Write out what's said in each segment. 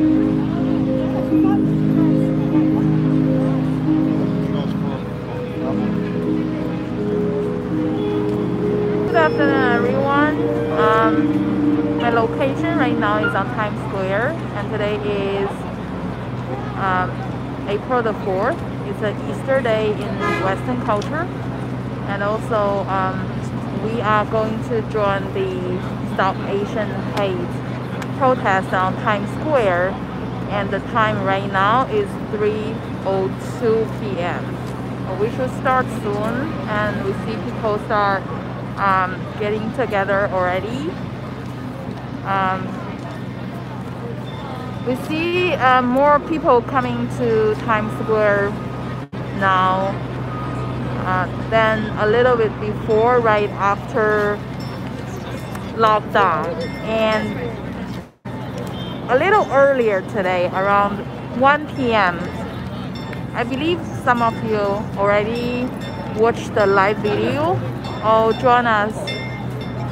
Good afternoon, everyone. My location right now is on Times Square, and today is April the 4th. It's an Easter day in Western culture, and also we are going to join the Stop Asian Hate protest on Times Square, and the time right now is 3:02 p.m. We should start soon, and we see people start getting together already. We see more people coming to Times Square now than a little bit before, right after lockdown, and a little earlier today, around 1 p.m. I believe some of you already watched the live video or join us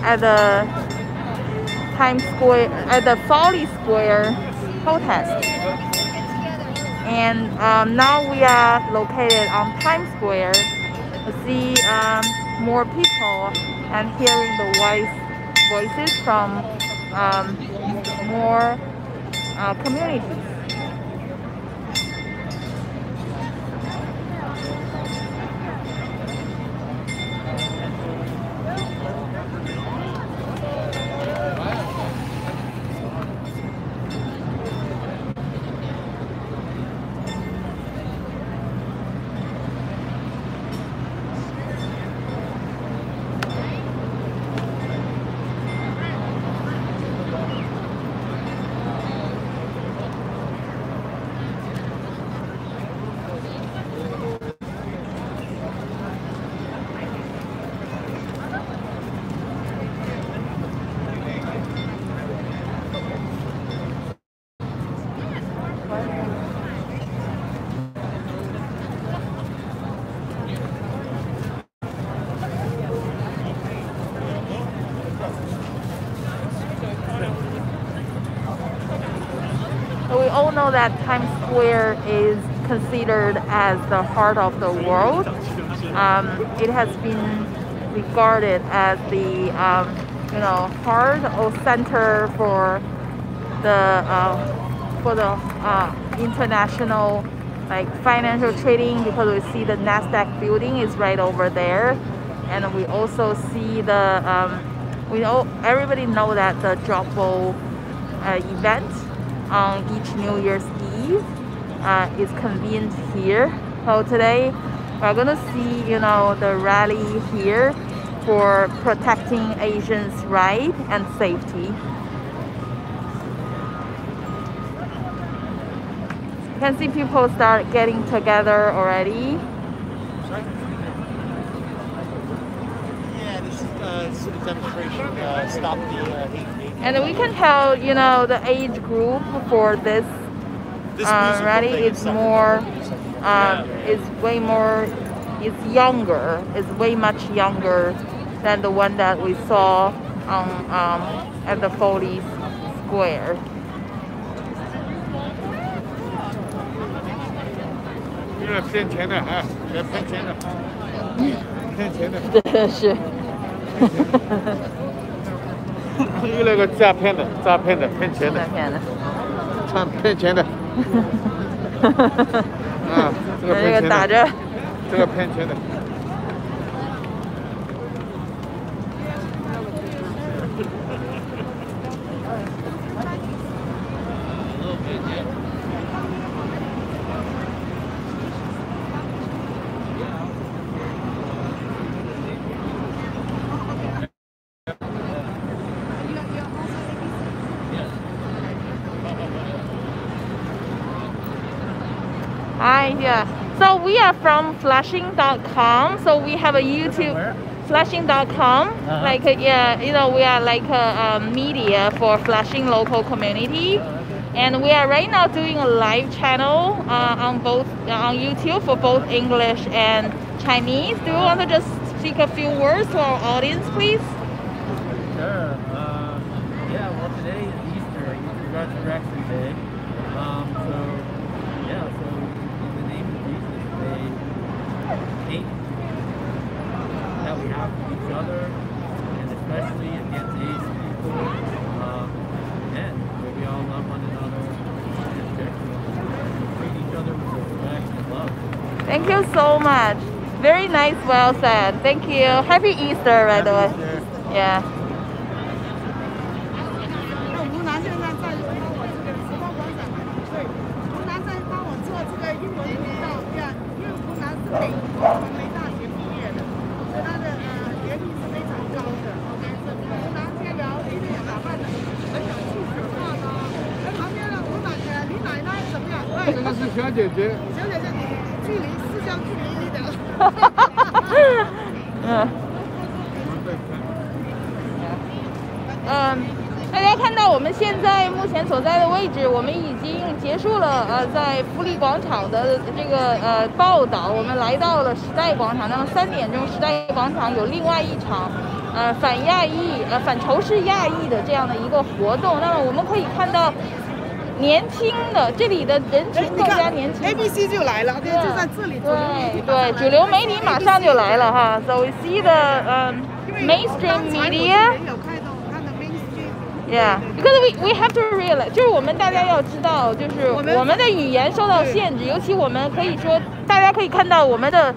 at the Times Square, at the Folly Square protest. And now we are located on Times Square to see more people and hearing the voices from more communities. So we all know that Times Square is considered as the heart of the world. It has been regarded as the heart or center for the international financial trading, because we see the Nasdaq building is right over there, and we also see the everybody know that the Job Bowl event on each New Year's Eve is convened here. So today we're gonna see the rally here for protecting Asians' rights and safety. You can see people start getting together already. Yeah, this is a demonstration stop the hate. And we can tell, the age group for this rally is more, is way more, is younger, is way much younger than the one that we saw at the Foley Square.是。又那个诈骗的，骗钱的，骗钱的。啊，这个骗钱的，打着，这个骗钱的。Hi, yeah. So we are from Flushing.com. So we have a YouTube, Flushing.com. We are like a media for Flushing local community. And we are right now doing a live channel on YouTube for both English and Chinese. Do you want to just speak a few words to our audience, please? Sure. Well, today is Easter, Resurrection Day. So yeah, so in the name of Jesus, they hate that we have each other, and especially against Asian people, and where we all love one another and treat each other with respect and love. Thank you so much. Very nice, well said. Thank you. Happy Easter, by the way. Yeah. 吴楠现在在帮我这个时光广场嘛，对，吴楠在帮我做这个英文频道，对啊，因为吴楠是美国传媒大学毕业的，所以他的学历是非常高的。OK， 是吴楠今天聊今天也打扮的很有气质化呢。那旁边的吴楠你奶奶怎么样？这个是小姐姐。小姐姐，你距离是相距离一点。大家看到我们现在目前所在的位置，我们已经结束了在福利广场的这个报道，我们来到了时代广场。那么3点钟，时代广场有另外一场反亚裔反仇视亚裔的这样的一个活动。那么我们可以看到年轻的这里的人群更加年轻。ABC 就来了，对，就在这里。对，主流媒体马上就来了哈。So we see the mainstream media. Yeah, because we have to realize， 就是我们大家要知道，就是我们的语言受到限制，尤其我们可以说，大家可以看到我们的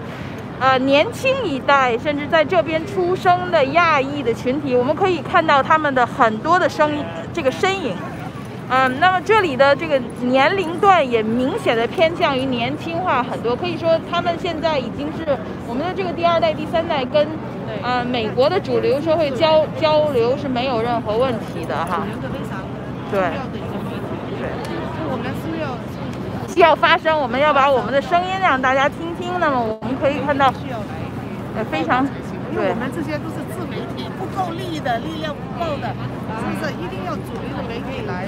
年轻一代，甚至在这边出生的亚裔的群体，我们可以看到他们的很多的身影。那么这里的这个年龄段也明显的偏向于年轻化很多，可以说他们现在已经是我们的这个第2代、第3代跟美国的主流社会交流是没有任何问题的哈。对，我们需要发声，我们要把我们的声音让大家听听。那么我们可以看到，非常对，我们这些都是自媒体，不够力的力量不够的，是不是一定要主流的媒体来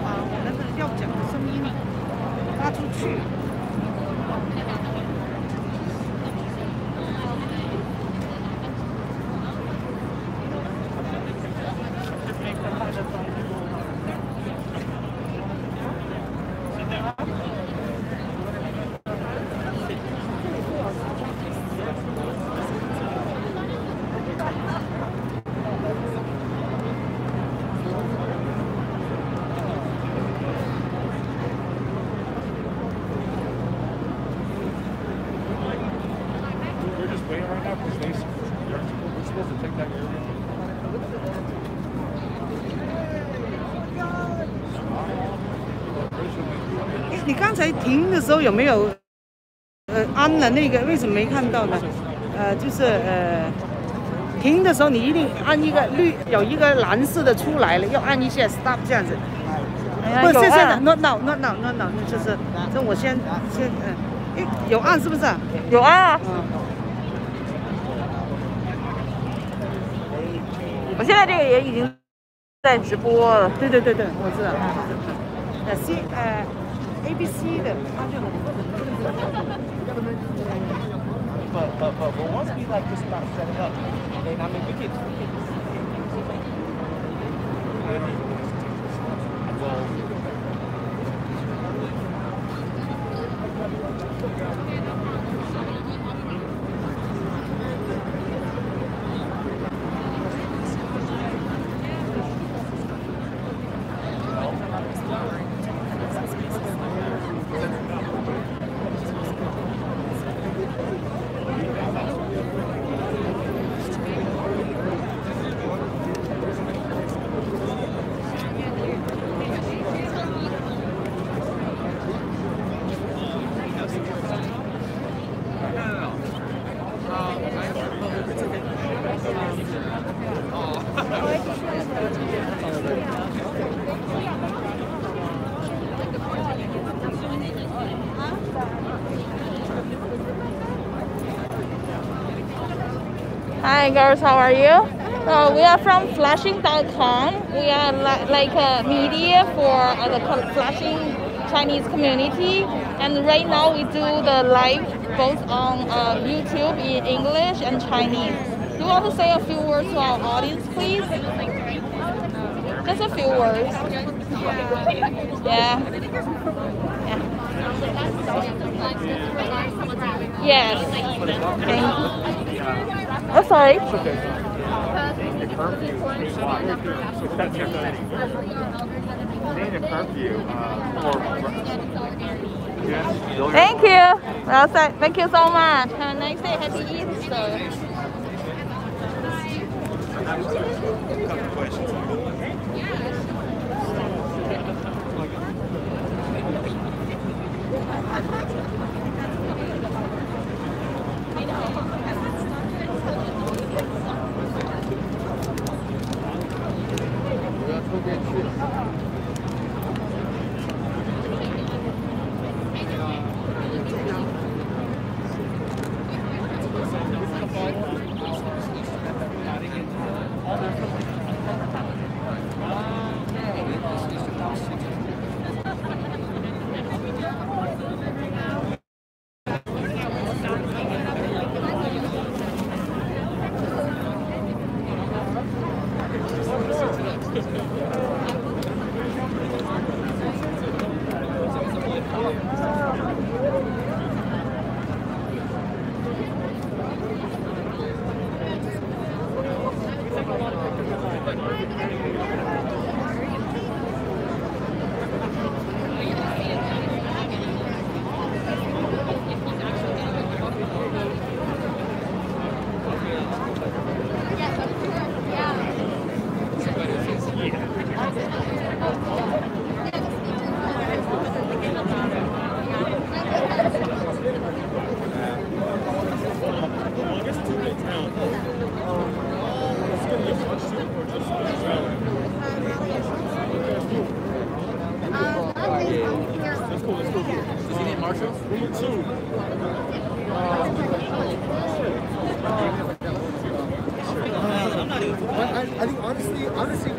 我们的要讲的声音发出去。你刚才停的时候有没有按了那个？为什么没看到呢？就是停的时候你一定按一个绿，有一个蓝色的出来了，要按一下 stop 这样子。不是现在 no， 就是这我先有按是不是？有按啊。我现在这个也已经在直播了。对，我知道。ABC 的，它就很。But once we like just start setting up, then I mean we can. Hi girls, how are you? We are from Flushing.com. We are like a media for the Flushing Chinese community, and right now we do the live both on YouTube in English and Chinese. Do you want to say a few words to our audience, please? Just a few words. Yeah. Yes. Thank you. Oh, sorry. Thank you. Well said. Thank you so much. Have a nice day. Happy Easter. I think honestly, what is the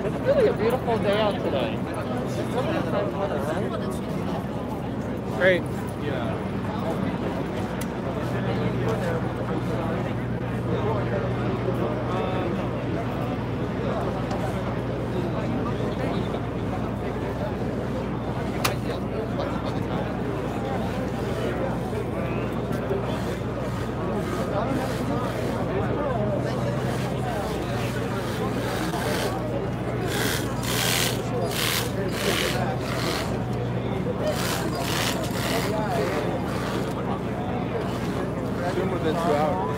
It's really a beautiful day out today. Great. Yeah. Within 2 hours.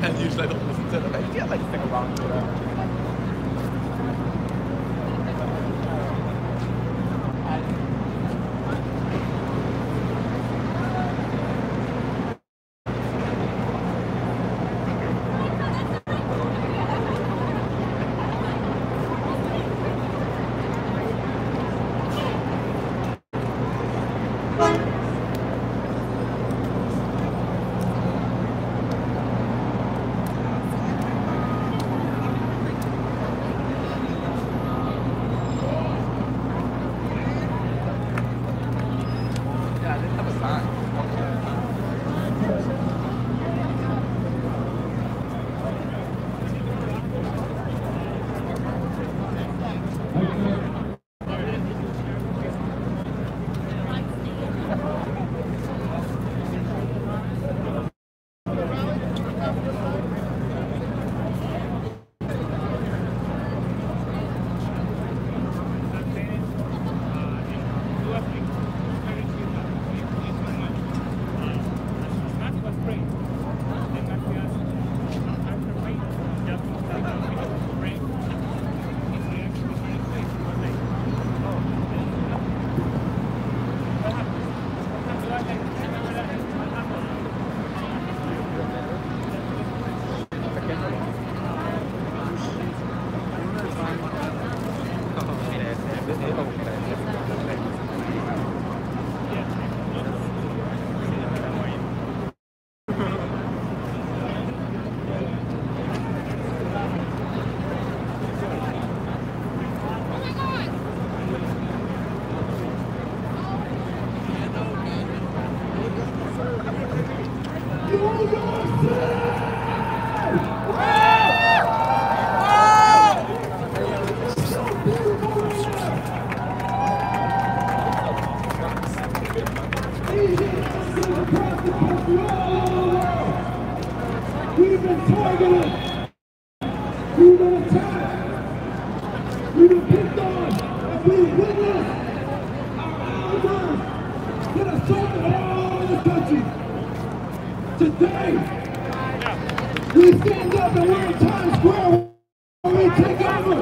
And usually I don't listen to them. I can't like sing along to them. they have a sign. We've been targeted. We've been attacked. We've been picked on. And we've witnessed our elders get assaulted all over the country. Today, we stand up and we're in Times Square where we take over.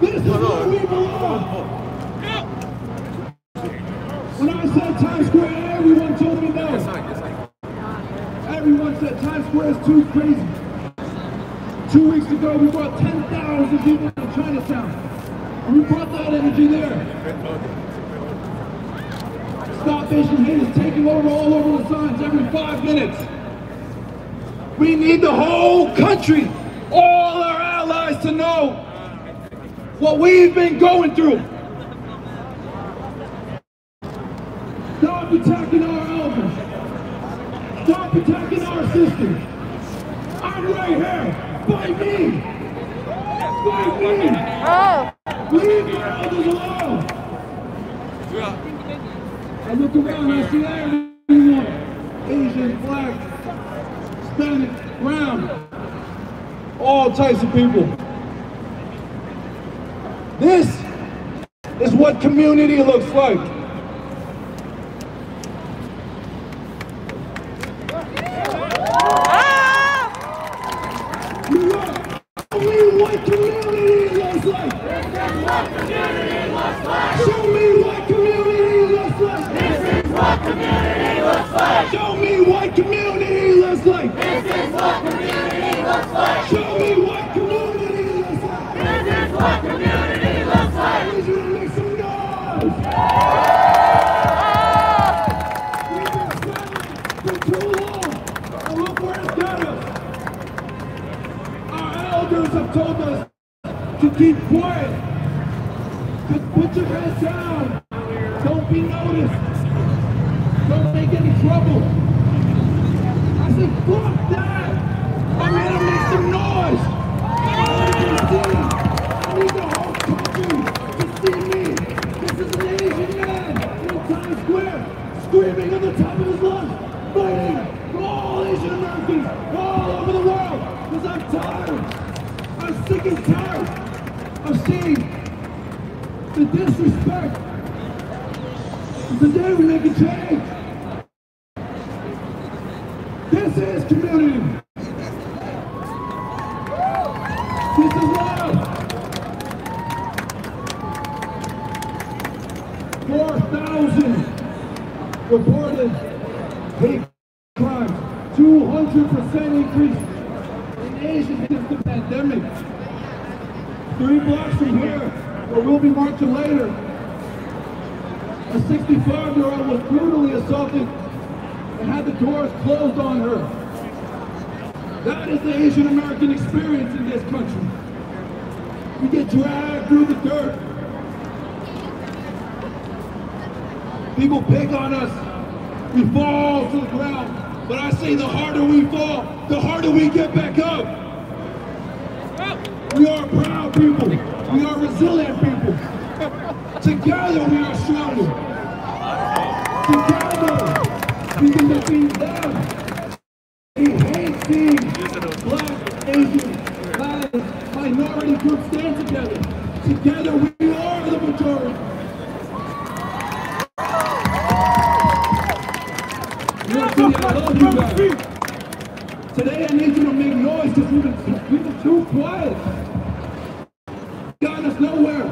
This is where we belong. When I said Times Square, everyone told me no. Everyone said Times Square is too crazy. 2 weeks ago, we brought 10,000 people to Chinatown. And we brought that energy there. Stop Asian hate is taking over all over the signs every 5 minutes. We need the whole country, all our allies to know what we've been going through. Stop attacking our elders. Stop attacking our sisters. I'm right here. Fight me. Fight me. Oh. Leave your elders alone. I look around, I see everyone. Asian, black, Hispanic, brown. All types of people. This is what community looks like. What community looks like. This is what community looks like. Show me what community looks like. This is what community looks like. Show me what community looks like. This is what community looks like. Show me what community looks like. This is what community looks like. I need you to make some noise. We've been silent for too long. And look where it's got us. Our elders have told us to keep quiet. Just put your head down. Don't be noticed. Don't make any trouble. I said, fuck that. I'm here to make some noise. I need the whole country to see me. This is an Asian man in Times Square, screaming at the top of his lungs, fighting for all Asian Americans all over the world. Because I'm tired. I'm sick and tired of seeing the disrespect. Today we make a change. This is community. This is love. 4,000 reported hate crimes. 200% increase in Asia since the pandemic. 3 blocks from here, where we'll be marching later, a 65-year-old was brutally assaulted and had the doors closed on her. That is the Asian American experience in this country. We get dragged through the dirt. People pick on us. We fall to the ground. But I say the harder we fall, the harder we get back up. We are proud people. We are resilient people. Together we are stronger. Together we can defeat them. We hate seeing Black, Asian, Latin, minority groups stand together. Together we are the majority. I love you guys. Today I need you to make noise because we've been too quiet. Got us nowhere.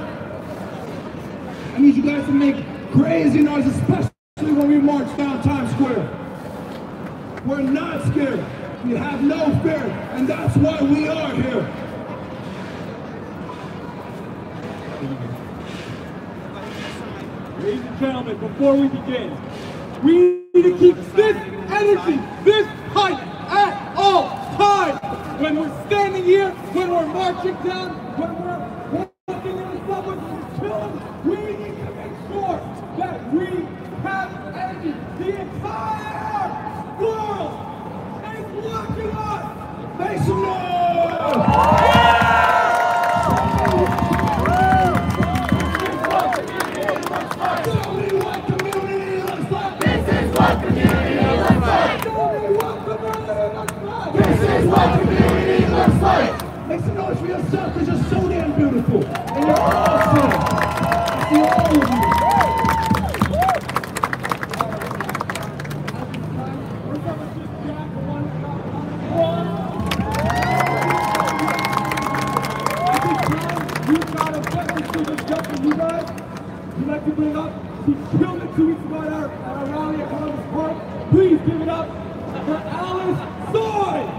I need you guys to make crazy noise, especially when we march down Times Square. We're not scared. We have no fear, and that's why we are here. Ladies and gentlemen, before we begin, we need to keep this energy, this hype at all times. When we're standing here, when we're marching down, when we're walking in the subway, when we're chilling, we need to make sure that we have energy. The entire world is watching us. Make some noise! Make some noise for yourself because you're so damn beautiful. And you're awesome. I see all of you. We've got a question to discuss with you guys. We'd like to bring up, he killed it 2 weeks ago at our rally at Columbus Park. Please give it up for Alice Tsoi!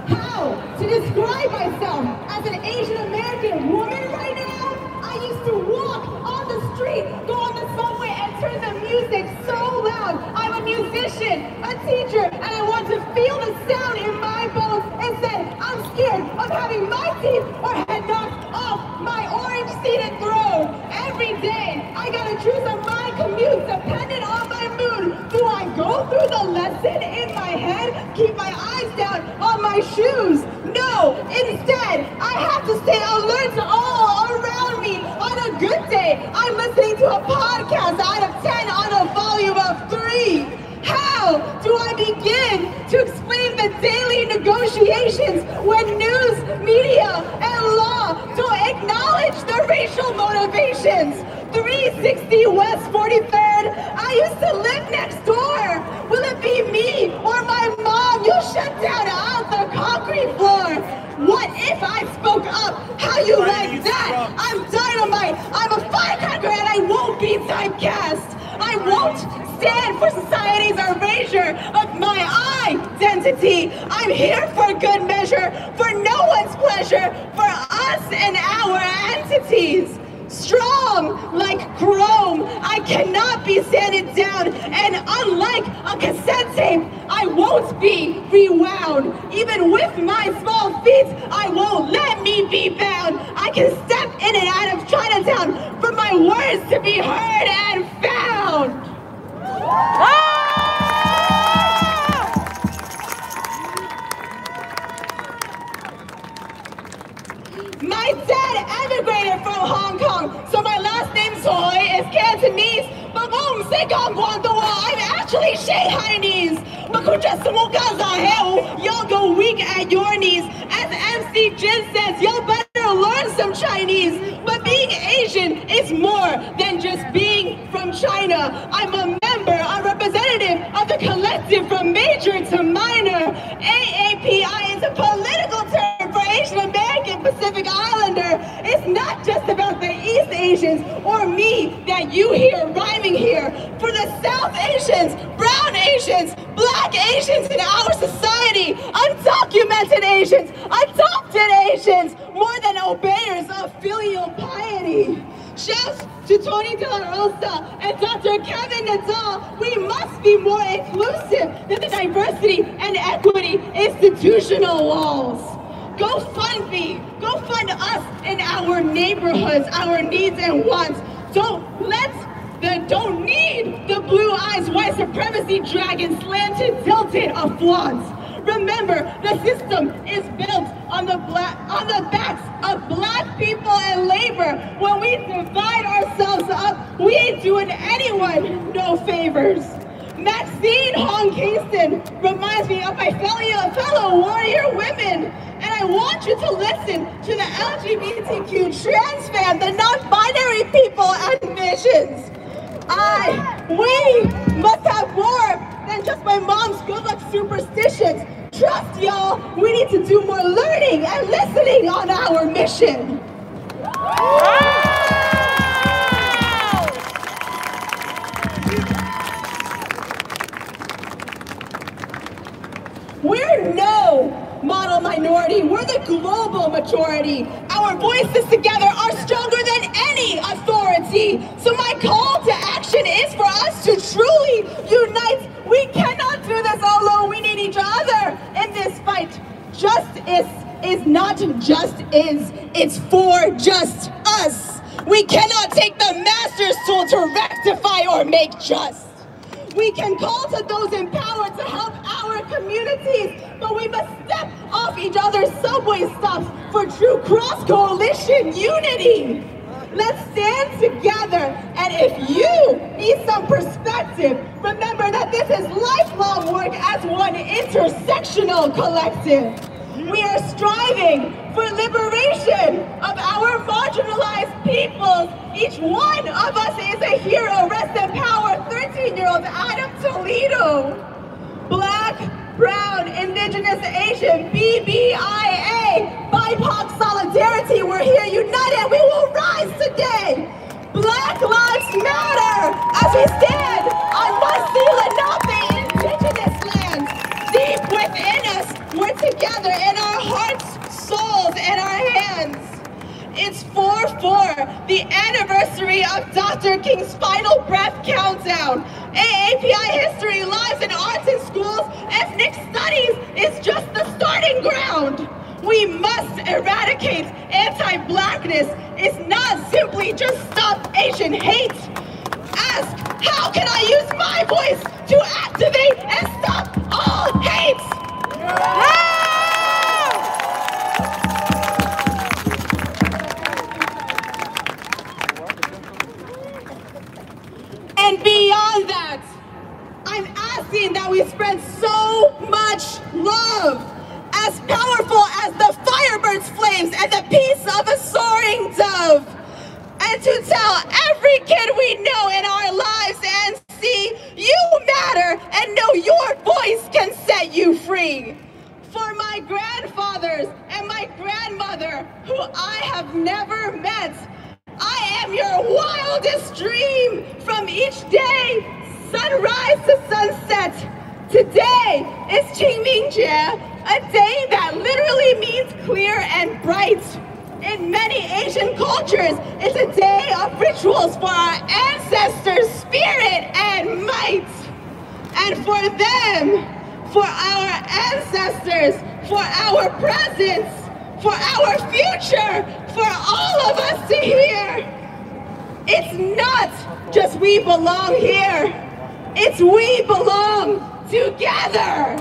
How to describe myself as an Asian American woman right now? I used to walk on the street, go on the subway and turn the music so loud. I'm a musician, a teacher, and I want to feel the sound in my bones. Instead, I'm scared of having my teeth or head knocked off my orange seated throne. Every day, I gotta choose a my commute dependent on my mood. Do I go through the lesson in my head, keep my eyes down on my shoes? No, instead, I have to stay alert to all around me. On a good day, I'm listening to a podcast out of 10 on a volume of 3. How do I begin to explain the daily negotiations when news, media, and law don't acknowledge the racial motivations? 360 West 43rd, I used to live next door. Will it be me or my mom? You'll shut down out the concrete floor. What if I spoke up? How you like that? I'm dynamite, I'm a firecracker, and I won't be typecast. I won't stand for society's erasure of my identity. I'm here for good measure, for no one's pleasure, for us and our entities. Strong like chrome, I cannot be sanded down, and unlike a cassette tape, I won't be rewound. Even with my small feet, I won't let me be bound. I can step in and out of Chinatown for my words to be heard and found. My dad emigrated from Hong Kong, so my last name Tsoi is Cantonese. But I'm actually Shanghainese. Y'all go weak at your knees. As MC Jin says, y'all better learn some Chinese. But being Asian is more than just being from China. I'm a member, a representative of the collective from major to minor. AAPI is a political term for Asian American Pacific Islander. It's not just about the East Asians or me that you hear rhyming here. For the South South Asians, brown Asians, black Asians in our society, undocumented Asians, adopted Asians, more than obeyers of filial piety. Shouts to Tony De La Rosa and Dr. Kevin Nadal. We must be more inclusive than the diversity and equity institutional walls. Go fund me. Go fund us in our neighborhoods, our needs and wants. Don't need the blue eyes white supremacy dragon slanted, tilted afflaunts. Remember, the system is built on the backs of black people and labor. When we divide ourselves up, we ain't doing anyone no favors. Maxine Hong Kingston reminds me of my fellow warrior women. And I want you to listen to the LGBTQ trans fam, the non-binary people and missions. We must have more than just my mom's good luck superstitions. Trust y'all, we need to do more learning and listening on our mission. We're no model minority, we're the global majority. Our voices together are stronger than any authority. So my call to action is for us to truly unite. We cannot do this alone, we need each other in this fight. Justice is not just is, it's for just us. We cannot take the master's tool to rectify or make just. We can call to those empowered to help our communities, but we must step off each other's subway stops for true cross-coalition unity. Let's stand together, and if you need some perspective, remember that this is lifelong work as one intersectional collective. We are striving for liberation of our marginalized peoples. Each one of us is a hero. Rest in power, 13-year-old Adam Toledo. Black, brown, indigenous, Asian, BBIA, BIPOC solidarity. We're here united. We will rise today. Black Lives Matter as we stand on Wasi Lenape indigenous lands. Deep within us, we're together in our hearts, souls, and our hands. It's 4/4, the anniversary of Dr. King's final breath countdown. AAPI history, lives, and arts in schools, ethnic studies is just the starting ground. We must eradicate anti-blackness. It's not simply just stop Asian hate. Ask, how can I use my voice to activate and stop all hate? And beyond that, I'm asking that we spread so much love, as powerful as the firebird's flames and the peace of a soaring dove. And to tell every kid we know in our lives and see, you matter and know your voice can set you free. For my grandfathers and my grandmother, who I have never met, I am your wildest dream from each day, sunrise to sunset. Today is Qingmingjie, a day that literally means clear and bright. In many Asian cultures, it's a day of rituals for our ancestors' spirit and might. And for them, for our ancestors, for our presence, for our future, for all of us to hear. It's not just we belong here, it's we belong together.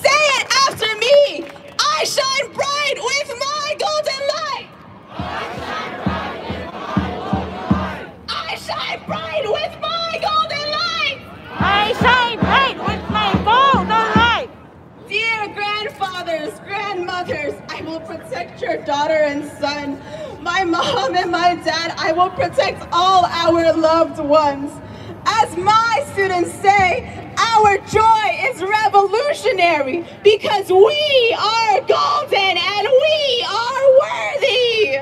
Say it after me. I shine bright with my golden light. I shine bright with my golden light. I shine bright with my golden light. Dear grandfathers, grandmothers, I will protect your daughter and son. My mom and my dad, I will protect all our loved ones. As my students say, our Our joy is revolutionary because we are golden and we are worthy.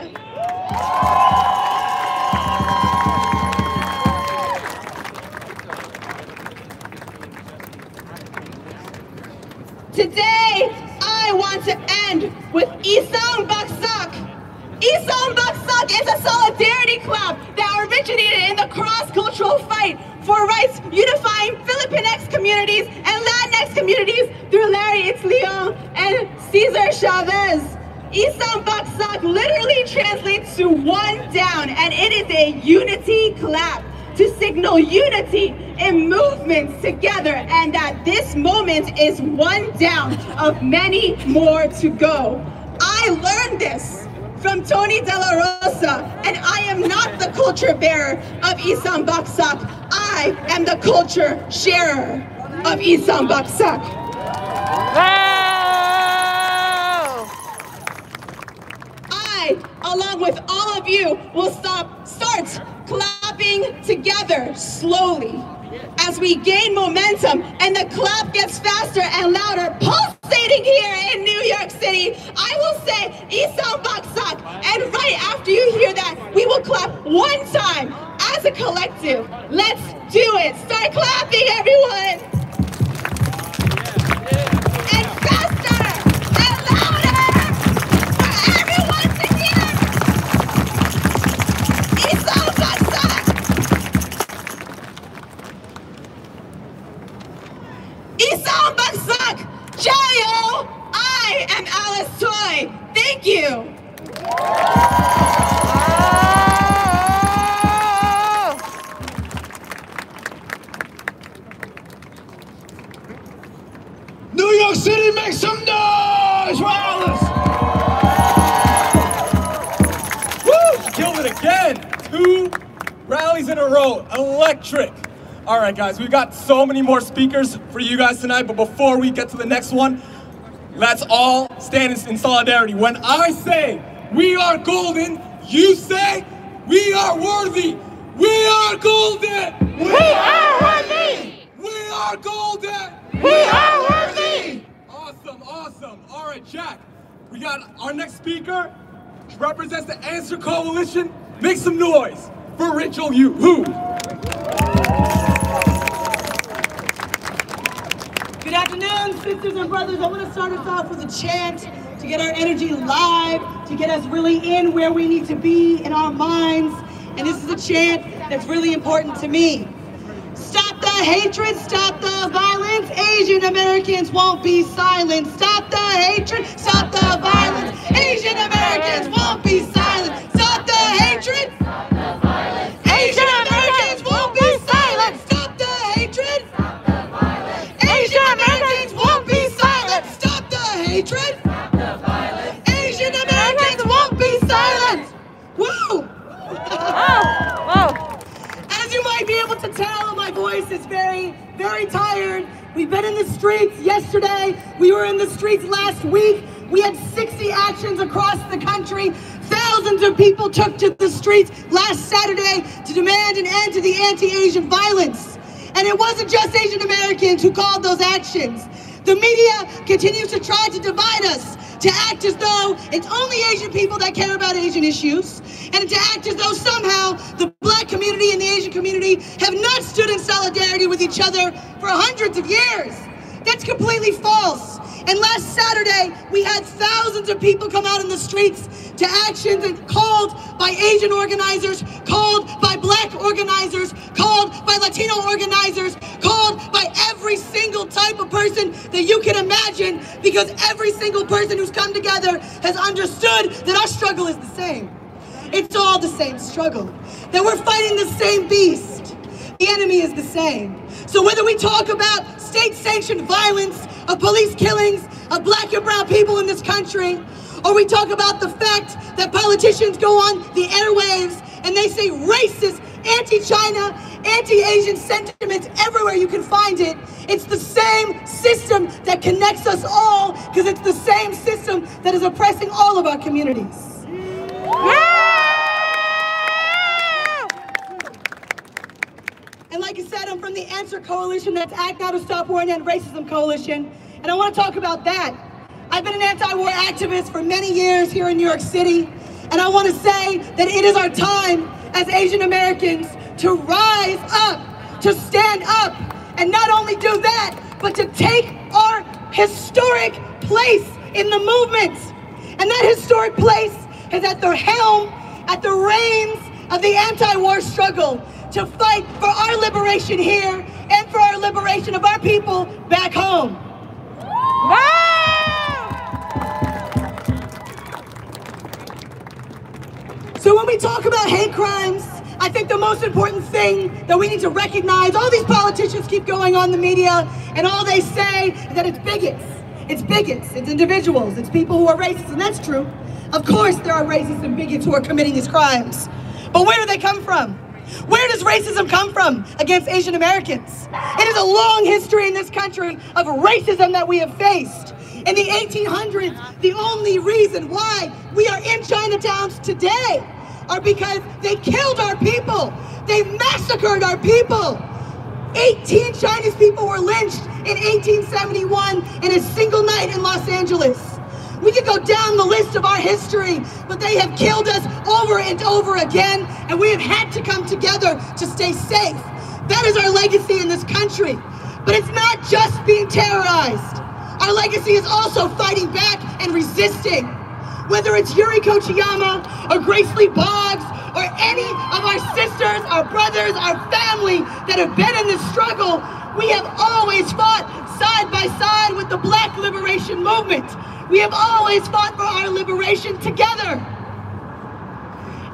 Today, I want to end with Isang Baksak. Isang Baksak is a solidarity club that originated in the cross-cultural fight for rights unifying Filipinx communities and Latinx communities through Larry Itzleon and Cesar Chavez. Isang Baksak literally translates to one down, and it is a unity clap to signal unity in movements together, and that this moment is one down of many more to go. I learned this from Tony De La Rosa, and I am not the culture bearer of Isang Baksak. I am the culture sharer of Isang Baksak. I, along with all of you, will start clapping together slowly as we gain momentum and the clap gets faster and louder, pulsating here in New York City. I will say Isang Baksak, and right after you hear that, we will clap one time as a collective. Let's do it. Start clapping, everyone. And faster and louder for everyone to hear. Isang Baksak. Isang Baksak, Jayo! I am Alice Toy. Thank you. New York City, make some noise for Alice! Woo! Killed it again! 2 rallies in a row. Electric. All right, guys, we've got so many more speakers for you guys tonight, but before we get to the next one, let's all stand in solidarity. When I say we are golden, you say we are worthy. We are golden. We are worthy. We are golden. We are worthy. Awesome, awesome. All right, Jack, we got our next speaker. She represents the Answer Coalition. Make some noise for Rachel Hu. Good afternoon, sisters and brothers. I want to start us off with a chant to get our energy live, to get us really in where we need to be in our minds. And this is a chant that's really important to me. Stop the hatred, stop the violence. Asian Americans won't be silent. Stop the hatred, stop the violence. Asian Americans won't be silent. Stop the hatred. Asian Americans won't be silent. Stop the hatred. Asian Americans won't be silent. Stop the hatred. Asian Americans won't be silent. Woo! Whoa. As you might be able to tell, my voice is very, very tired. We've been in the streets yesterday. We were in the streets last week. We had 60 actions across the country. Thousands of people took to the streets last Saturday to demand an end to the anti-Asian violence. And it wasn't just Asian Americans who called those actions. The media continues to try to divide us, to act as though it's only Asian people that care about Asian issues, and to act as though somehow the Black community and the Asian community have not stood in solidarity with each other for hundreds of years. That's completely false. And last Saturday, we had thousands of people come out in the streets to actions and called by Asian organizers, called by Black organizers, called by Latino organizers, called by every single type of person that you can imagine, because every single person who's come together has understood that our struggle is the same. It's all the same struggle, that we're fighting the same beast. The enemy is the same. So whether we talk about state-sanctioned violence, of police killings of Black and brown people in this country, or we talk about the fact that politicians go on the airwaves and they say racist, anti-China, anti-Asian sentiments everywhere you can find it, it's the same system that connects us all, because it's the same system that is oppressing all of our communities. And like I said, I'm from the Answer Coalition, that's Act Now to Stop War and End Racism Coalition. And I want to talk about that. I've been an anti-war activist for many years here in New York City. And I want to say that it is our time as Asian Americans to rise up, to stand up, and not only do that, but to take our historic place in the movement. And that historic place is at the helm, at the reins of the anti-war struggle to fight for our liberation here and for our liberation of our people back home. So when we talk about hate crimes, I think the most important thing that we need to recognize, all these politicians keep going on the media and all they say is that it's bigots. It's bigots, it's individuals, it's people who are racist, and that's true. Of course there are racists and bigots who are committing these crimes. But where do they come from? Where does racism come from against Asian Americans? It is a long history in this country of racism that we have faced. In the 1800s, the only reason why we are in Chinatowns today are because they killed our people. They massacred our people. 18 Chinese people were lynched in 1871 in a single night in Los Angeles. We could go down the list of our history, but they have killed us over and over again, and we have had to come together to stay safe. That is our legacy in this country. But it's not just being terrorized. Our legacy is also fighting back and resisting. Whether it's Yuri Kochiyama or Grace Lee Boggs or any of our sisters, our brothers, our family that have been in this struggle, we have always fought side by side with the Black Liberation Movement. We have always fought for our liberation together.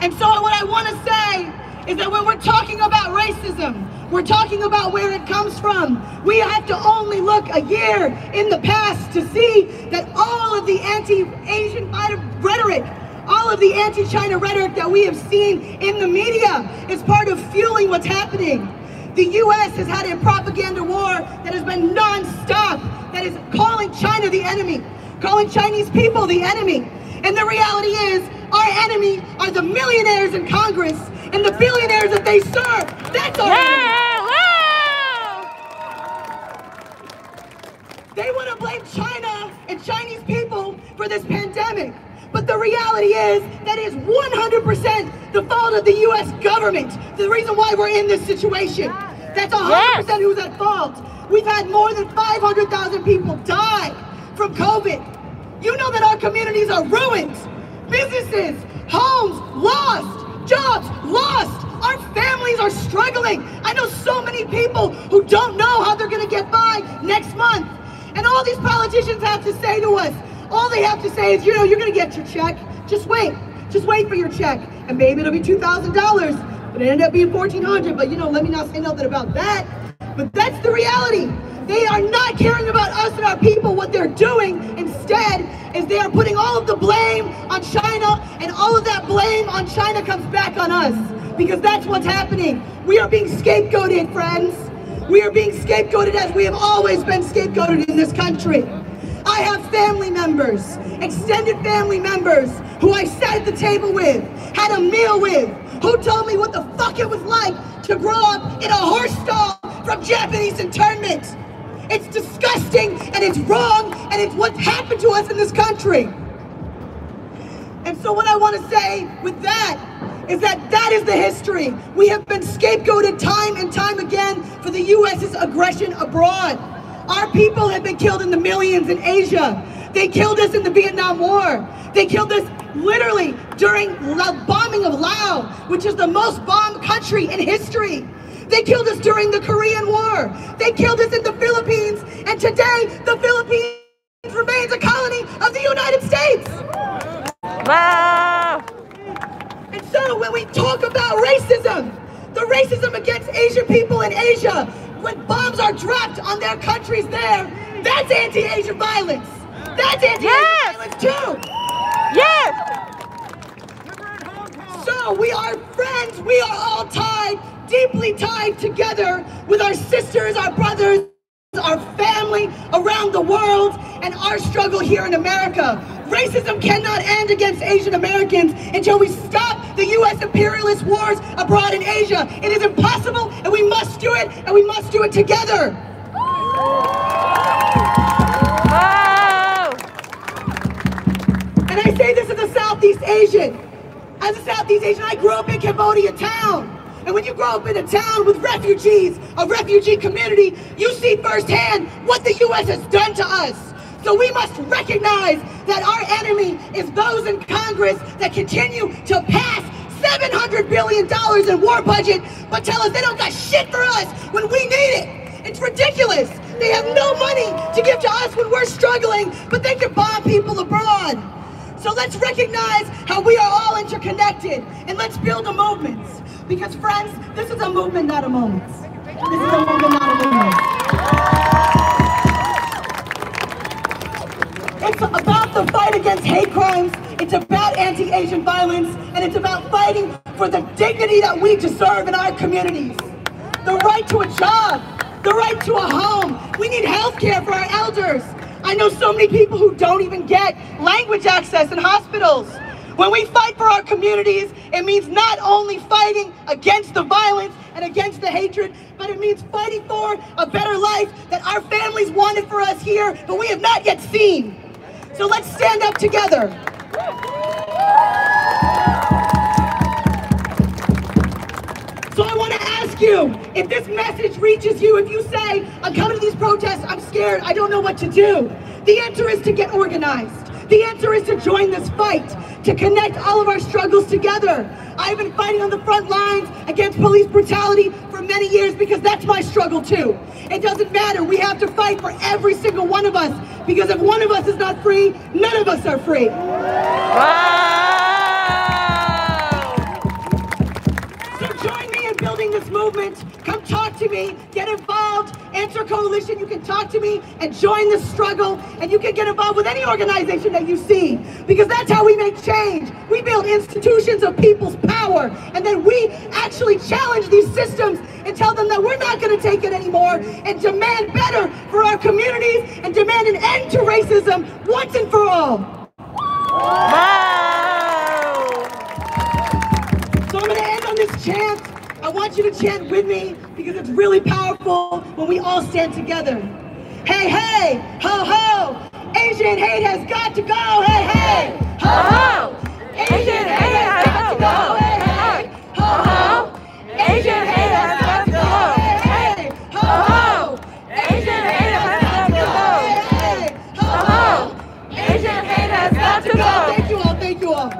And so what I want to say is that when we're talking about racism, we're talking about where it comes from. We have to only look a year in the past to see that all of the anti-Asian rhetoric, all of the anti-China rhetoric that we have seen in the media is part of fueling what's happening. The U.S. has had a propaganda war that has been non-stop, that is calling China the enemy, calling Chinese people the enemy. And the reality is, our enemy are the millionaires in Congress and the billionaires that they serve. That's our enemy. They want to blame China and Chinese people for this pandemic. But the reality is that is 100% the fault of the U.S. government. The reason why we're in this situation. That's 100% who's at fault. We've had more than 500,000 people die from COVID. You know that our communities are ruined. Businesses, homes lost, jobs lost. Our families are struggling. I know so many people who don't know how they're going to get by next month. And all these politicians have to say to us, all they have to say is, you know, you're going to get your check. Just wait for your check. And maybe it'll be $2,000, but it ended up being $1,400. But you know, let me not say nothing about that. But that's the reality. They are not caring about us and our people. What they're doing instead is they are putting all of the blame on China, and all of that blame on China comes back on us, because that's what's happening. We are being scapegoated, friends. We are being scapegoated as we have always been scapegoated in this country. I have family members, extended family members, who I sat at the table with, had a meal with, who told me what the fuck it was like to grow up in a horse stall from Japanese internment. It's disgusting, and it's wrong, and it's what's happened to us in this country. And so what I want to say with that is that that is the history. We have been scapegoated time and time again for the U.S.'s aggression abroad. Our people have been killed in the millions in Asia. They killed us in the Vietnam War. They killed us literally during the bombing of Laos, which is the most bombed country in history. They killed us during the Korean War. They killed us in the Philippines. And today, the Philippines remains a colony of the United States. Wow. And so when we talk about racism, the racism against Asian people in Asia, when bombs are dropped on their countries there, that's anti-Asian violence. That's anti-Asian violence too. Yes. So we are friends. We are all tied, deeply tied together with our sisters, our brothers, our family around the world, and our struggle here in America. Racism cannot end against Asian Americans until we stop the U.S. imperialist wars abroad in Asia. It is impossible, and we must do it, and we must do it together. And I say this as a Southeast Asian. As a Southeast Asian, I grew up in Cambodia town. And when you grow up in a town with refugees, a refugee community, you see firsthand what the U.S. has done to us. So we must recognize that our enemy is those in Congress that continue to pass $700 billion in war budget, but tell us they don't got shit for us when we need it. It's ridiculous. They have no money to give to us when we're struggling, but they can bomb people abroad. So let's recognize how we are all interconnected, and let's build a movement. Because friends, this is a movement, not a moment. This is a movement, not a moment. It's about the fight against hate crimes, it's about anti-Asian violence, and it's about fighting for the dignity that we deserve in our communities. The right to a job, the right to a home. We need health care for our elders. I know so many people who don't even get language access in hospitals. When we fight for our communities, it means not only fighting against the violence and against the hatred, but it means fighting for a better life that our families wanted for us here, but we have not yet seen. So let's stand up together. So I want to ask you, if this message reaches you, if you say, I'm coming to these protests, I'm scared, I don't know what to do. The answer is to get organized. The answer is to join this fight, to connect all of our struggles together. I've been fighting on the front lines against police brutality for many years because that's my struggle too. It doesn't matter, we have to fight for every single one of us, because if one of us is not free, none of us are free. So join me in building this movement. Come talk to me, get involved, Answer Coalition, you can talk to me and join this struggle, and you can get involved with any organization that you see, because that's how we make change. We build institutions of people's power, and then we actually challenge these systems and tell them that we're not going to take it anymore, and demand better for our communities, and demand an end to racism once and for all. So I'm going to end on this chant. I want you to chant with me because it's really powerful when we all stand together. Hey, hey, ho, ho, Asian hate has got to go. Hey, hey, ho, ho, Asian hate has got to go. Hey, hey, ho, ho, Asian hate has got to go. Hey, hey, ho, ho, Asian hate has got to go. Hey, hey, ho, ho, Asian hate has got to go. Thank you all, thank you all.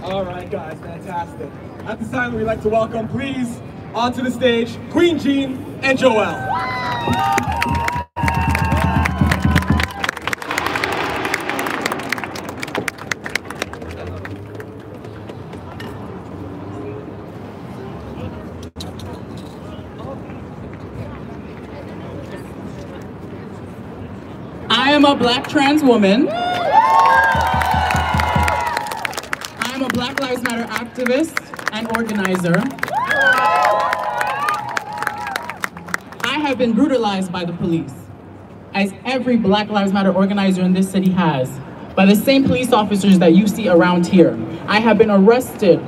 All right, guys, fantastic. At this time, we'd like to welcome, please, onto the stage, Queen Jean and Joelle. I am a Black trans woman. I'm a Black Lives Matter activist and organizer. I have been brutalized by the police, as every Black Lives Matter organizer in this city has, by the same police officers that you see around here. I have been arrested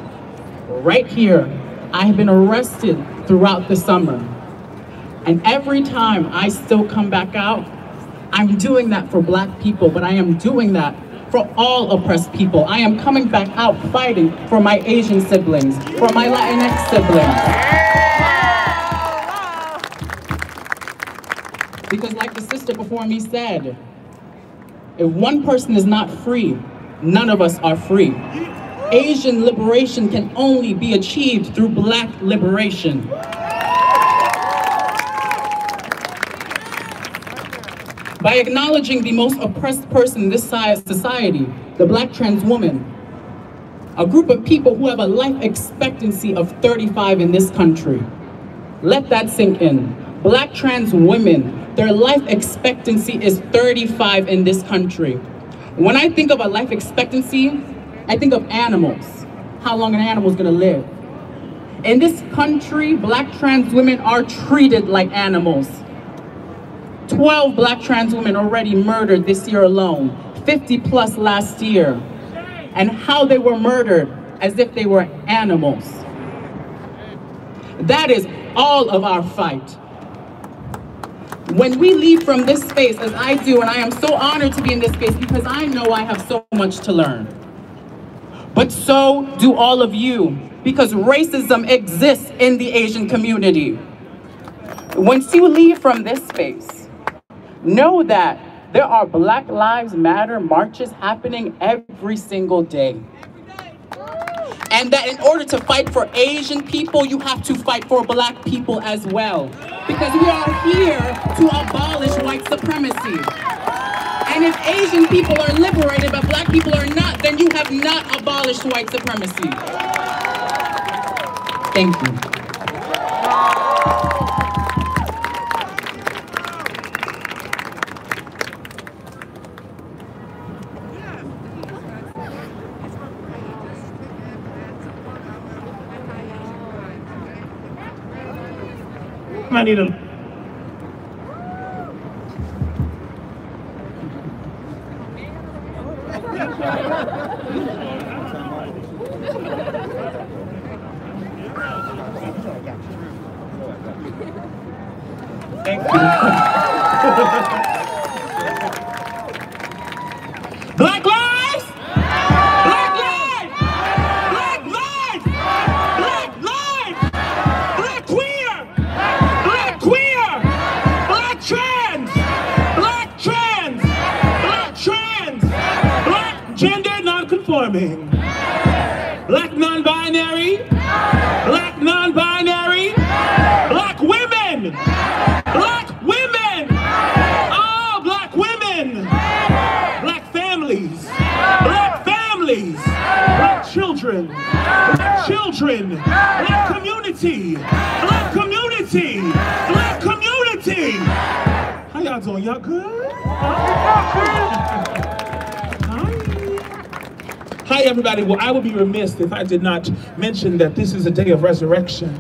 right here. I have been arrested throughout the summer. And every time I still come back out, I'm doing that for Black people, but I am doing that for all oppressed people. I am coming back out fighting for my Asian siblings, for my Latinx siblings. Because like the sister before me said, if one person is not free, none of us are free. Asian liberation can only be achieved through Black liberation. By acknowledging the most oppressed person in this society, the Black trans woman, a group of people who have a life expectancy of 35 in this country. Let that sink in. Black trans women, their life expectancy is 35 in this country. When I think of a life expectancy, I think of animals, how long an animal is gonna live. In this country, black trans women are treated like animals. 12 black trans women already murdered this year alone, 50 plus last year. And how they were murdered as if they were animals. That is all of our fight. When we leave from this space, as I do, and I am so honored to be in this space because I know I have so much to learn. But so do all of you, because racism exists in the Asian community. Once you leave from this space, know that there are Black Lives Matter marches happening every single day. And that in order to fight for Asian people, you have to fight for black people as well. Because we are here to abolish white supremacy. And if Asian people are liberated but black people are not, then you have not abolished white supremacy. Thank you. I need a thank you. Black lives! Black lives! Black lives! Black lives! Black queer! Black queer! Black trans! Black trans! Black trans! Black gender non-conforming! Black non-binary! Black non-binary! Black women! Black women! Oh, black women! Black families! Black families! Black children! Black children! Black community! Black community! Black community! How y'all doing? Y'all good? Hi everybody. Well, I would be remiss if I did not mention that this is a day of resurrection.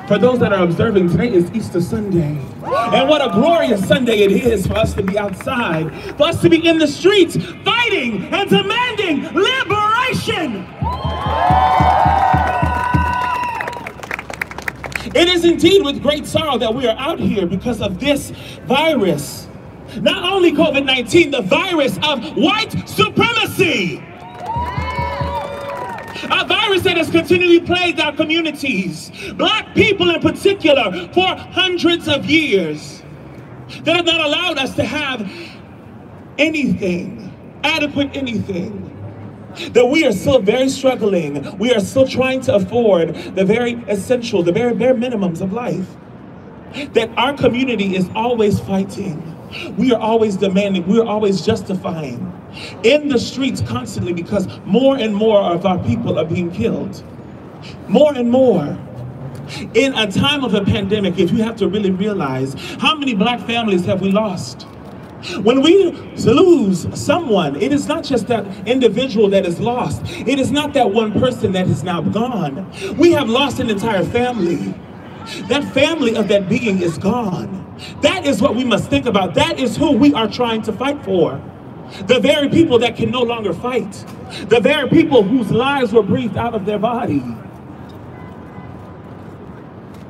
For those that are observing, today is Easter Sunday. And what a glorious Sunday it is for us to be outside, for us to be in the streets, fighting and demanding liberation. It is indeed with great sorrow that we are out here because of this virus. Not only COVID-19, the virus of white supremacy. A virus that has continually plagued our communities, black people in particular, for hundreds of years. That have not allowed us to have anything, adequate anything. That we are still very struggling. We are still trying to afford the very essential, the very bare minimums of life. That our community is always fighting. We are always demanding, we are always justifying in the streets constantly because more and more of our people are being killed. More and more. In a time of a pandemic, if you have to really realize how many black families have we lost. When we lose someone, it is not just that individual that is lost. It is not that one person that is now gone. We have lost an entire family. That family of that being is gone. That is what we must think about. That is who we are trying to fight for. The very people that can no longer fight. The very people whose lives were breathed out of their body.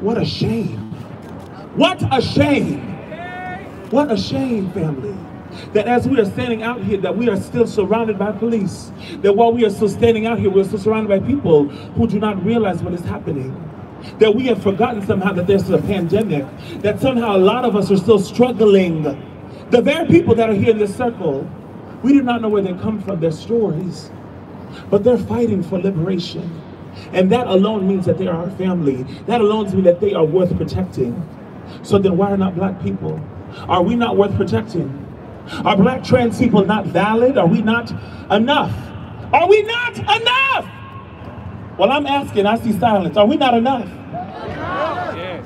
What a shame. What a shame. What a shame, family. That as we are standing out here, that we are still surrounded by police. That while we are still standing out here, we're still surrounded by people who do not realize what is happening. That we have forgotten somehow that there's a pandemic. That somehow a lot of us are still struggling. The very people that are here in this circle, we do not know where they come from, their stories. But they're fighting for liberation. And that alone means that they are our family. That alone means that they are worth protecting. So then why are not black people? Are we not worth protecting? Are black trans people not valid? Are we not enough? Are we not enough? Well, I'm asking, I see silence. Are we not enough? Yes.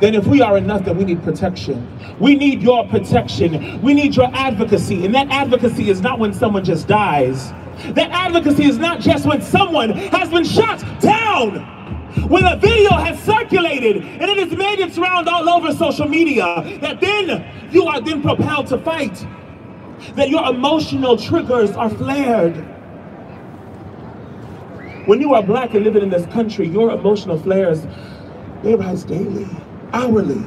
Then if we are enough, then we need protection. We need your protection. We need your advocacy. And that advocacy is not when someone just dies. That advocacy is not just when someone has been shot down, when a video has circulated and it has made its round all over social media, that then you are then propelled to fight, that your emotional triggers are flared. When you are black and living in this country, your emotional flares, they rise daily, hourly.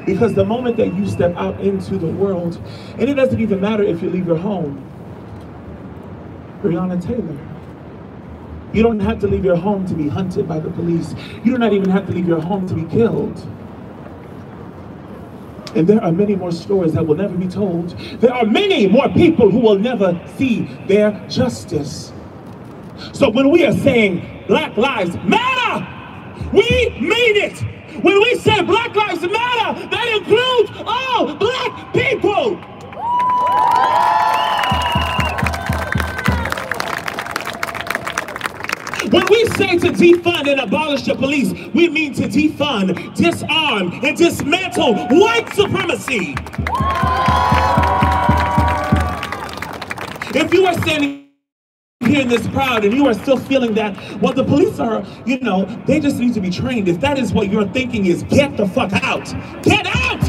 Because the moment that you step out into the world, and it doesn't even matter if you leave your home, Breonna Taylor, you don't have to leave your home to be hunted by the police. You do not even have to leave your home to be killed. And there are many more stories that will never be told. There are many more people who will never see their justice. So when we are saying Black Lives Matter, we mean it. When we say Black Lives Matter, that includes all black people. When we say to defund and abolish the police, we mean to defund, disarm, and dismantle white supremacy. If you are standing here in this crowd and you are still feeling that, well, the police are, you know, they just need to be trained. If that is what you're thinking, is get the fuck out. Get out!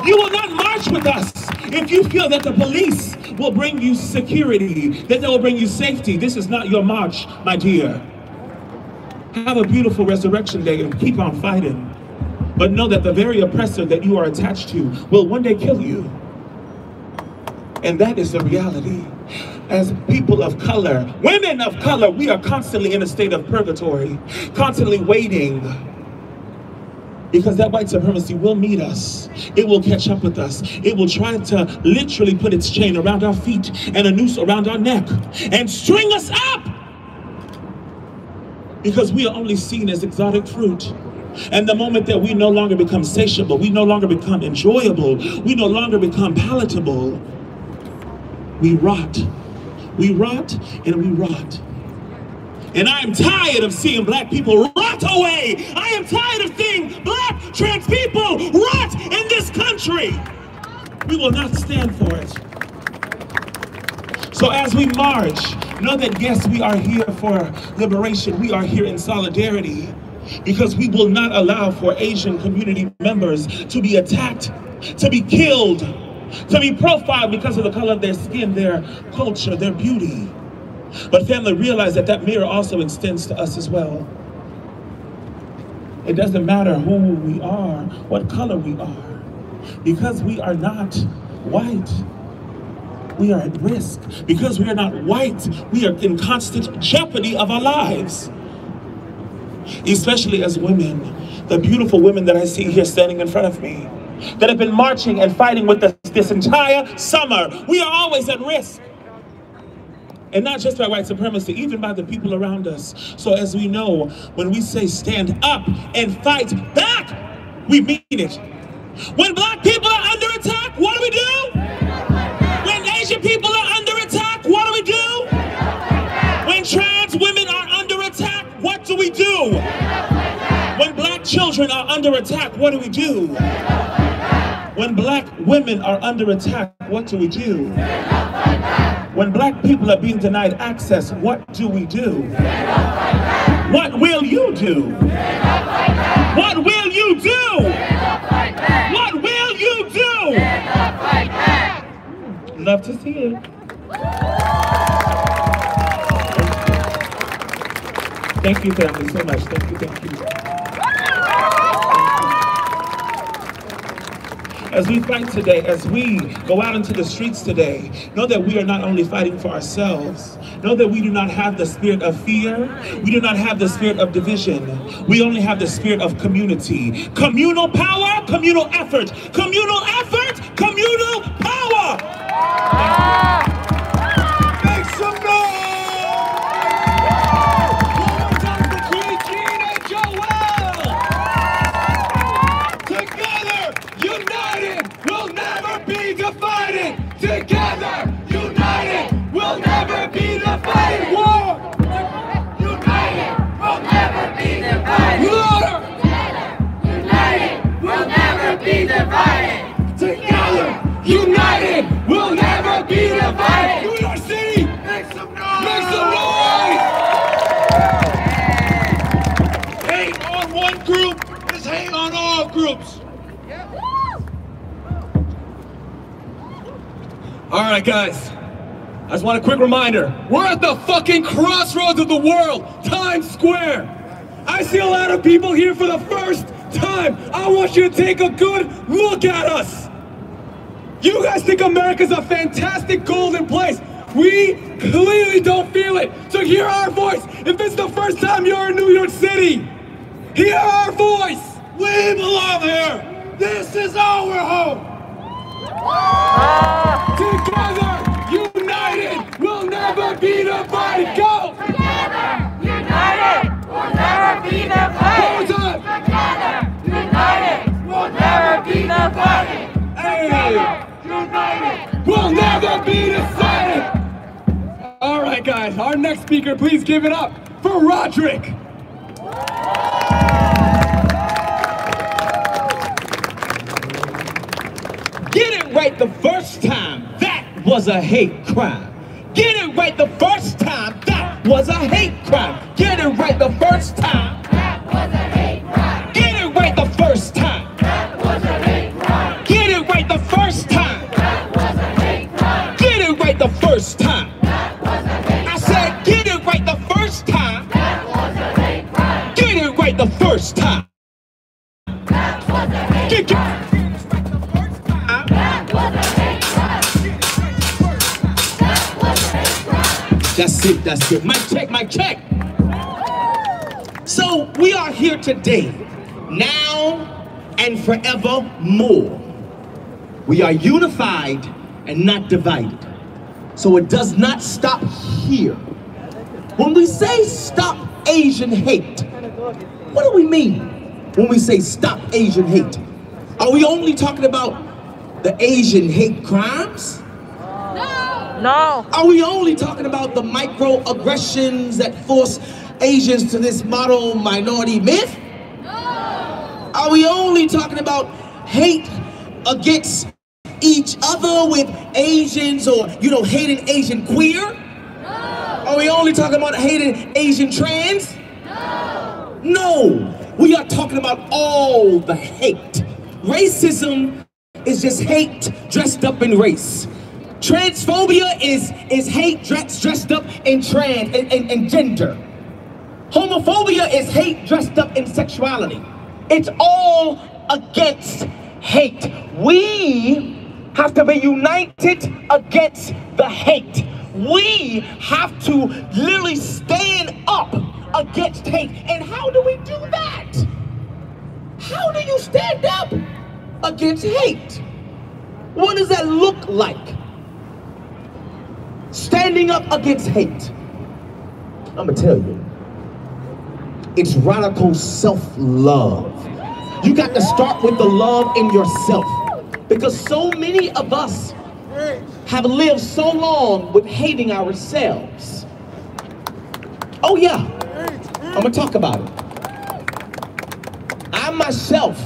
You will not march with us if you feel that the police will bring you security, that they will bring you safety. This is not your march, my dear. Have a beautiful Resurrection Day and keep on fighting. But know that the very oppressor that you are attached to will one day kill you. And that is the reality. As people of color, women of color, we are constantly in a state of purgatory, constantly waiting. Because that white supremacy will meet us. It will catch up with us. It will try to literally put its chain around our feet and a noose around our neck and string us up. Because we are only seen as exotic fruit. And the moment that we no longer become satiable, we no longer become enjoyable, we no longer become palatable, we rot. We rot and we rot. And I am tired of seeing black people rot away. I am tired of seeing black trans people rot in this country. We will not stand for it. So as we march, know that yes, we are here for liberation. We are here in solidarity because we will not allow for Asian community members to be attacked, to be killed, to be profiled because of the color of their skin, their culture, their beauty. But family, realize that that mirror also extends to us as well. It doesn't matter who we are, what color we are, because we are not white. We are at risk. Because we are not white, we are in constant jeopardy of our lives. Especially as women, the beautiful women that I see here standing in front of me, that have been marching and fighting with us this entire summer. We are always at risk. And not just by white supremacy, even by the people around us. So as we know, when we say stand up and fight back, we mean it. When black people are under attack, what do we do? When Asian people are under attack, what do we do? When trans women are under attack, what do we do? When black children are under attack, what do we do? When black women are under attack, what do we do? When black people are being denied access, what do we do? What will you do? What will you do? What will you do? Love to see it. Thank you, family, so much. Thank you, thank you. As we fight today, as we go out into the streets today, know that we are not only fighting for ourselves, know that we do not have the spirit of fear, we do not have the spirit of division, we only have the spirit of community. Communal power, communal effort, communal effort, communal power! Make some noise! Together, united, we'll never be divided. War! United, we'll never be divided. Louder! United, we'll never be divided. Together, united, we'll never be divided. is hate on all groups. All right, guys. I just want a quick reminder. We're at the fucking crossroads of the world, Times Square. I see a lot of people here for the first time. I want you to take a good look at us. You guys think America's a fantastic golden place. We clearly don't feel it. So hear our voice. If it's the first time you're in New York City, hear our voice. We belong here. This is our home. Together, united, we'll never be divided. Go! Together, united, we'll never be divided. Together, united, we'll never be divided. Hey! United, we'll never be decided. All right, guys, our next speaker, please give it up for Roderick. Get it right the first time, that was a hate crime. Get it right the first time, that was a hate crime. Get it right the first time, that was a hate crime. Get it right the first time, that was a hate crime. Get it right the first time, that was a hate crime. Get it right the first time. That was a hate crime. I said get it right the first time, that was a hate crime. Get it right the first time. That was a hate crime. That's it. Mic check. So we are here today, now and forevermore. We are unified and not divided. So it does not stop here. When we say stop Asian hate, what do we mean when we say stop Asian hate? Are we only talking about the Asian hate crimes? No. Are we only talking about the microaggressions that force Asians to this model minority myth? No. Are we only talking about hate against each other with Asians or, hating Asian queer? No. Are we only talking about hating Asian trans? No. No. We are talking about all the hate. Racism is just hate dressed up in race. Transphobia is hate dressed up in trans and gender. Homophobia is hate dressed up in sexuality. It's all against hate. We have to be united against the hate. We have to literally stand up against hate. And how do we do that? How do you stand up against hate? What does that look like? Standing up against hate. I'm gonna tell you, it's radical self-love. You got to start with the love in yourself, because so many of us have lived so long with hating ourselves. Oh yeah, I'm gonna talk about it. I myself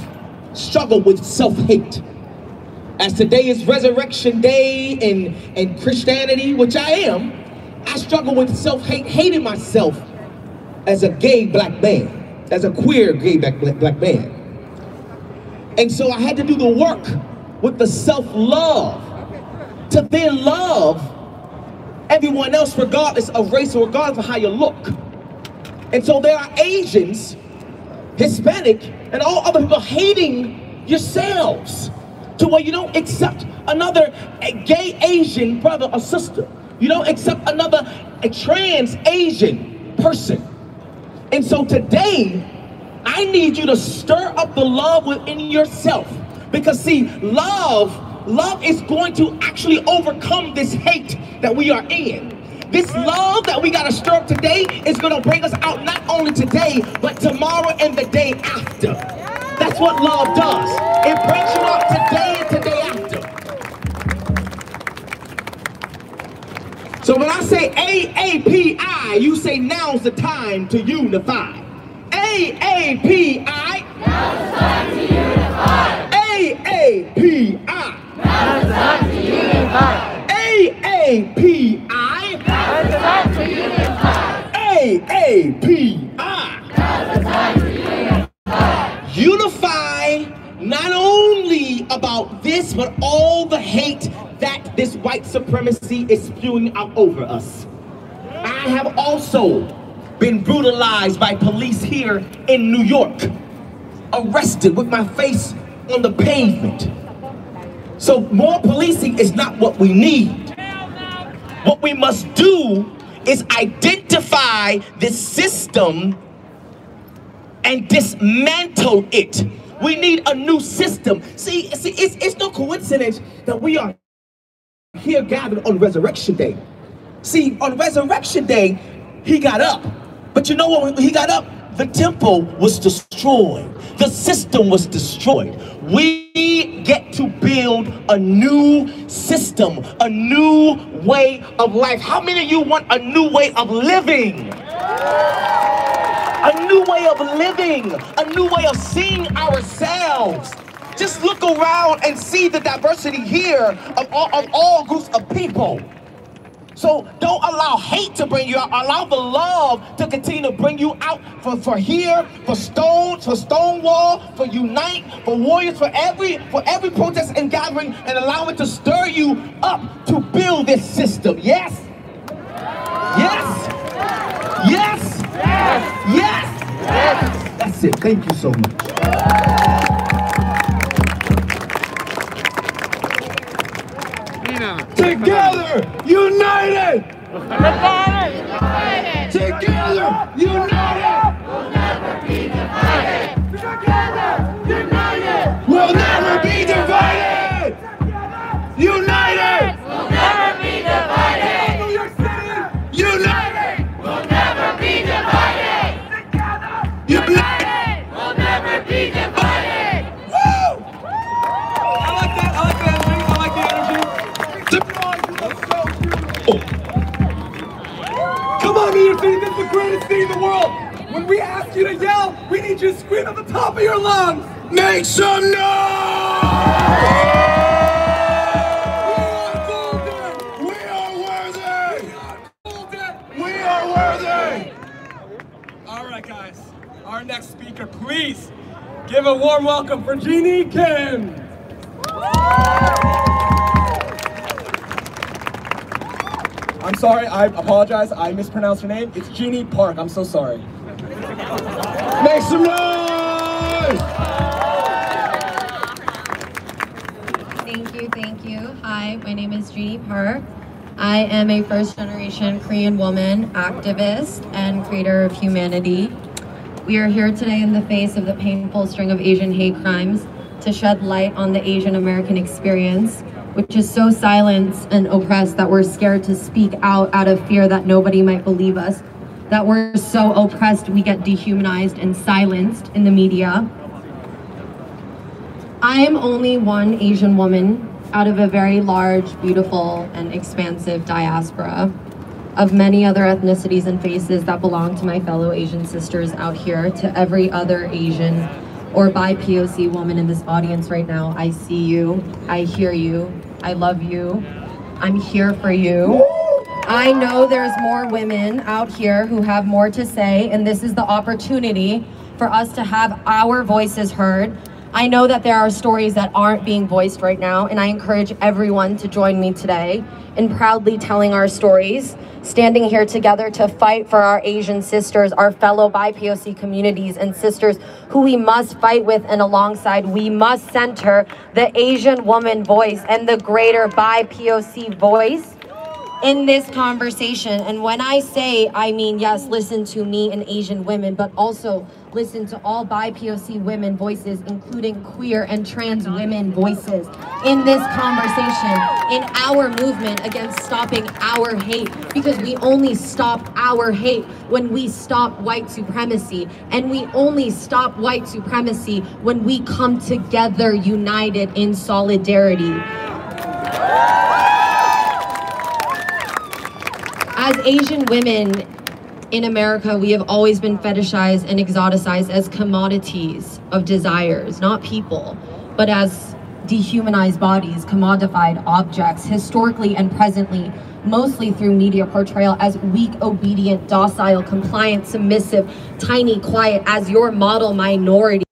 struggle with self-hate. As today is Resurrection Day in Christianity, which I am, I struggle with self-hate, hating myself as a gay black man, as a queer gay black man. And so I had to do the work with the self-love to then love everyone else regardless of race or regardless of how you look. And so there are Asians, Hispanic, and all other people hating yourselves, to where you don't accept another gay Asian brother or sister. You don't accept another trans Asian person. And so today, I need you to stir up the love within yourself. Because see, love is going to actually overcome this hate that we are in. This love that we got to stir up today is going to bring us out not only today, but tomorrow and the day after. That's what love does. It brings you out today and today after. So when I say AAPI, you say now's the time to unify. AAPI. Now's the time to unify. AAPI. Now's the time to unify. AAPI. Now's the time to unify. AAPI. Now's the time to unify. Unify. vilify not only about this, but all the hate that this white supremacy is spewing out over us. I have also been brutalized by police here in New York, arrested with my face on the pavement. So more policing is not what we need. What we must do is identify this system and dismantle it. We need a new system. See, it's no coincidence that we are here gathered on Resurrection Day. See, on Resurrection Day, he got up. But you know what, when he got up, the temple was destroyed. The system was destroyed. We get to build a new system, a new way of life. How many of you want a new way of living? A new way of living, a new way of seeing ourselves. Just look around and see the diversity here of all groups of people. So don't allow hate to bring you out. Allow the love to continue to bring you out for here, for Stonewall, for Unite, for Warriors, for every protest and gathering, and allow it to stir you up to build this system. Yes? Yes? Yes? Yes! Yes! Yes! That's it. Thank you so much. Together, united! Together, united! We'll never be divided! Together, united! We'll never be divided! United! We'll never be divided! New York City, united! We'll never be divided! Together, united! We'll never be divided! Woo! I like that energy. I like the energy. Come on, New York City, this is the greatest city in the world. When we ask you to yell, we need you to scream at the top of your lungs. Make some noise! We are worthy! We are worthy! All right, guys. Our next speaker, please give a warm welcome for Jeannie Kim. I'm sorry, I apologize. I mispronounced her name. It's Jeannie Park. I'm so sorry. Make some noise! Thank you. Hi, my name is Jeannie Park. I am a first-generation Korean woman, activist, and creator of humanity. We are here today in the face of the painful string of Asian hate crimes to shed light on the Asian American experience, which is so silenced and oppressed that we're scared to speak out of fear that nobody might believe us, that we're so oppressed we get dehumanized and silenced in the media. I am only one Asian woman out of a very large, beautiful, and expansive diaspora of many other ethnicities and faces that belong to my fellow Asian sisters out here, to every other Asian or BIPOC woman in this audience right now. I see you, I hear you, I love you, I'm here for you. I know there's more women out here who have more to say, and this is the opportunity for us to have our voices heard. I know that there are stories that aren't being voiced right now, and I encourage everyone to join me today in proudly telling our stories, standing here together to fight for our Asian sisters, our fellow BIPOC communities and sisters who we must fight with and alongside. We must center the Asian woman voice and the greater BIPOC voice in this conversation. And when I say, I mean, yes, listen to me and Asian women, but also listen to all BIPOC women voices, including queer and trans women voices in this conversation, in our movement against stopping our hate, because we only stop our hate when we stop white supremacy, and we only stop white supremacy when we come together united in solidarity. As Asian women in America, we have always been fetishized and exoticized as commodities of desires, not people, but as dehumanized bodies, commodified objects, historically and presently, mostly through media portrayal as weak, obedient, docile, compliant, submissive, tiny, quiet, as your model minority.